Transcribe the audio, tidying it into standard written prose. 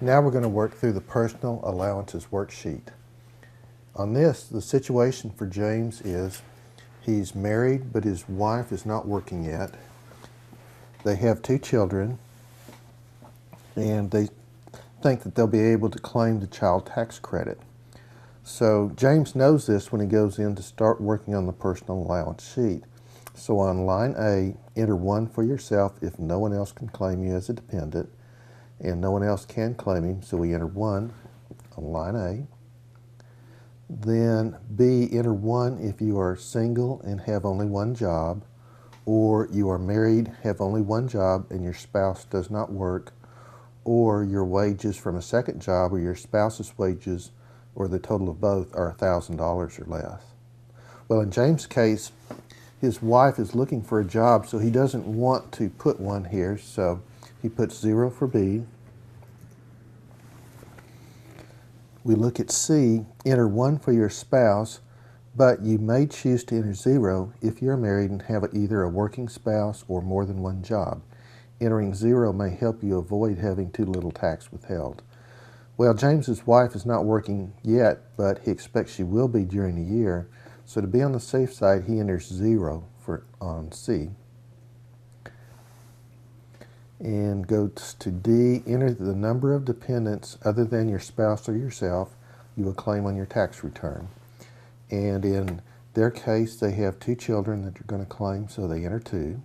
Now we're going to work through the Personal Allowances Worksheet. On this, the situation for James is he's married, but his wife is not working yet. They have 2 children, and they think that they'll be able to claim the child tax credit. So James knows this when he goes in to start working on the personal allowance sheet. So on line A, enter 1 for yourself if no one else can claim you as a dependent, and no one else can claim him, so we enter 1 on line A. Then B, enter 1 if you are single and have only 1 job, or you are married, have only 1 job, and your spouse does not work, or your wages from a second job or your spouse's wages or the total of both are $1,000 or less. Well, in James' case, his wife is looking for a job, so he doesn't want to put 1 here, so he puts 0 for B. We look at C, enter 1 for your spouse, but you may choose to enter 0 if you're married and have either a working spouse or more than 1 job. Entering 0 may help you avoid having too little tax withheld. Well, James's wife is not working yet, but he expects she will be during the year, so to be on the safe side, he enters 0 on C. And goes to D, enter the number of dependents other than your spouse or yourself you will claim on your tax return. And in their case, they have 2 children that you're going to claim, so they enter 2.